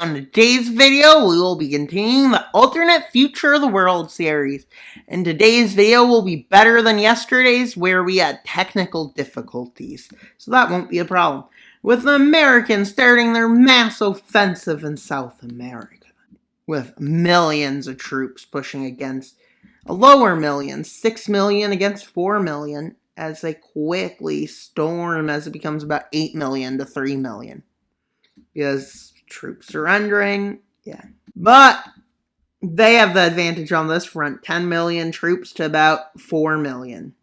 On today's video, we will be continuing the Alternate Future of the World series. And today's video will be better than yesterday's, where we had technical difficulties. So that won't be a problem. With the Americans starting their mass offensive in South America, with millions of troops pushing against a lower million, 6 million against 4 million, as they quickly storm as it becomes about 8 million to 3 million. Because troops surrendering, yeah. But they have the advantage on this front, 10 million troops to about 4 million.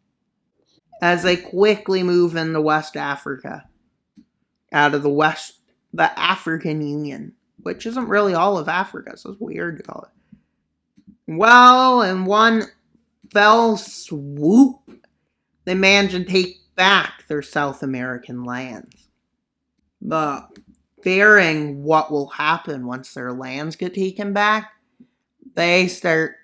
As they quickly move into West Africa, out of the African Union, which isn't really all of Africa, so it's weird to call it. Well, in one fell swoop, they managed to take back their South American lands. But fearing what will happen once their lands get taken back, they start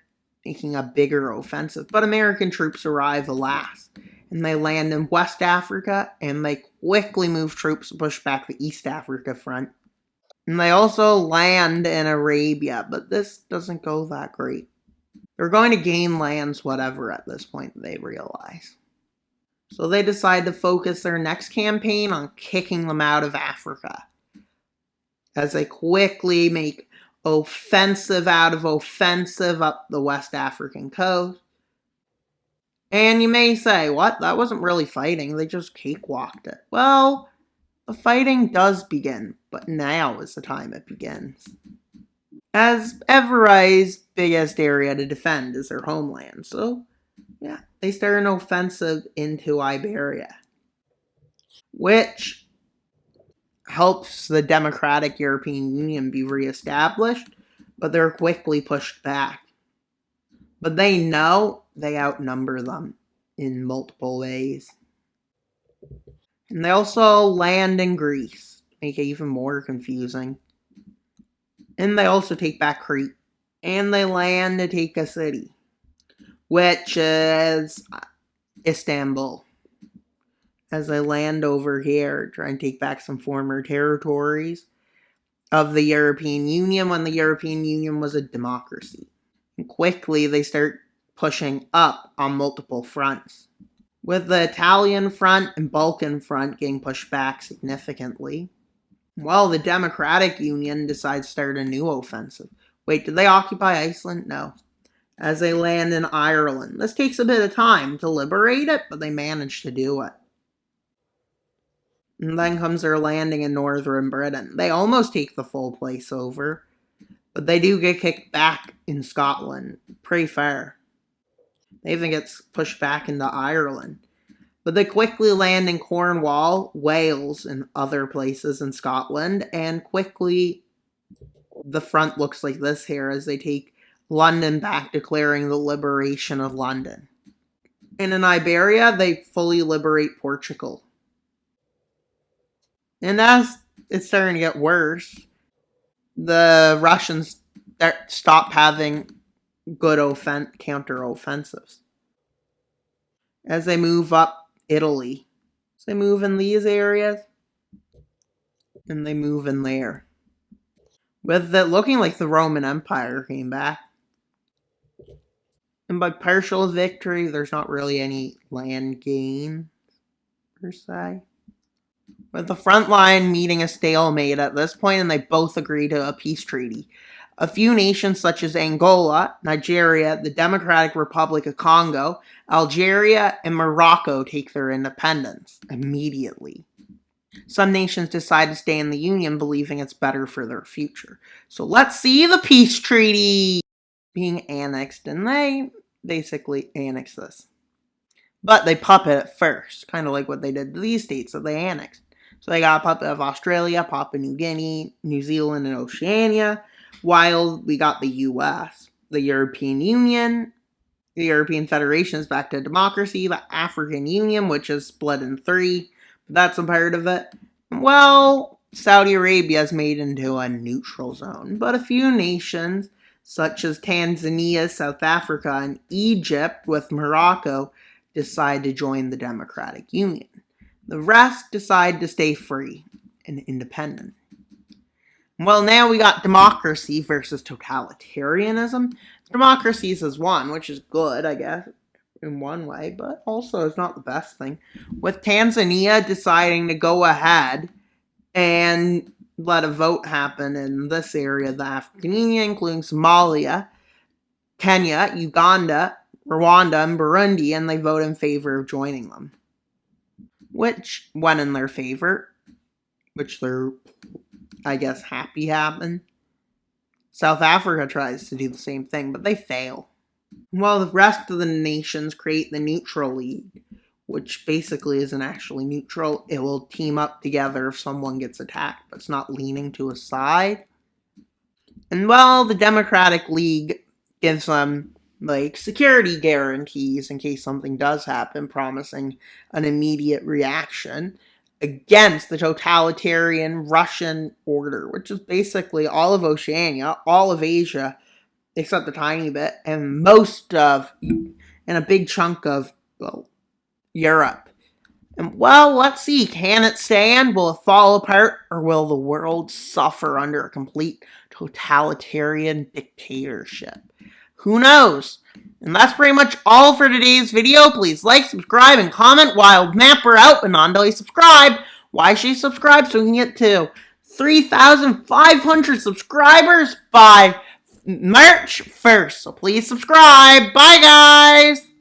making a bigger offensive. But American troops arrive last, and they land in West Africa, and they quickly move troops to push back the East Africa front. And they also land in Arabia, but this doesn't go that great. They're going to gain lands whatever at this point, they realize. So they decide to focus their next campaign on kicking them out of Africa, as they quickly make offensive out of offensive up the West African coast. And you may say, what? That wasn't really fighting. They just cakewalked it. Well, the fighting does begin, but now is the time it begins. As Everai's biggest area to defend is their homeland. So, yeah, they start an offensive into Iberia, which helps the democratic European Union be reestablished, but they're quickly pushed back. But they know they outnumber them in multiple ways. And they also land in Greece, make it even more confusing. And they also take back Crete. And they land to take a city, which is Istanbul. As they land over here, try and take back some former territories of the European Union when the European Union was a democracy. And quickly, they start pushing up on multiple fronts, with the Italian front and Balkan front getting pushed back significantly. Well, the Democratic Union decides to start a new offensive. Wait, did they occupy Iceland? No. As they land in Ireland. This takes a bit of time to liberate it, but they manage to do it. And then comes their landing in northern Britain. They almost take the full place over, but they do get kicked back in Scotland. Pretty fair. They even get pushed back into Ireland. But they quickly land in Cornwall, Wales, and other places in Scotland, and quickly the front looks like this here as they take London back, declaring the liberation of London. And in Iberia, they fully liberate Portugal. And as it's starting to get worse, the Russians stop having good counter-offensives. As they move up Italy. So they move in these areas, and they move in there. With it looking like the Roman Empire came back. And by partial victory, there's not really any land gain, per se. With the front line meeting a stalemate at this point, and they both agree to a peace treaty. A few nations such as Angola, Nigeria, the Democratic Republic of Congo, Algeria, and Morocco take their independence immediately. Some nations decide to stay in the Union, believing it's better for their future. So let's see the peace treaty being annexed, and they basically annex this. But they puppet it first, kind of like what they did to these states that they annexed. So they got a puppet of Australia, Papua New Guinea, New Zealand, and Oceania, while we got the US, the European Union, the European Federation is back to democracy, the African Union, which is split in 3, but that's a part of it. Well, Saudi Arabia is made into a neutral zone, but a few nations, such as Tanzania, South Africa, and Egypt, with Morocco, decide to join the Democratic Union. The rest decide to stay free and independent. Well, now we got democracy versus totalitarianism. Democracy is one, which is good, I guess, in one way, but also is not the best thing. With Tanzania deciding to go ahead and let a vote happen in this area of the African Union, including Somalia, Kenya, Uganda, Rwanda, and Burundi, and they vote in favor of joining them. Which went in their favor, which they're, I guess, happy happened. South Africa tries to do the same thing, but they fail. While the rest of the nations create the neutral league, which basically isn't actually neutral. It will team up together if someone gets attacked, but it's not leaning to a side. And well, the Democratic League gives them like security guarantees in case something does happen, promising an immediate reaction against the totalitarian Russian order, which is basically all of Oceania, all of Asia, except a tiny bit, and most of, and a big chunk of, well, Europe. And well, let's see, can it stand? Will it fall apart? Or will the world suffer under a complete totalitarian dictatorship? Who knows? And that's pretty much all for today's video. Please like, subscribe, and comment. Wild Mapper out, and non subscribe. Why should you subscribe? So we can get to 3,500 subscribers by March 1st. So please subscribe. Bye, guys!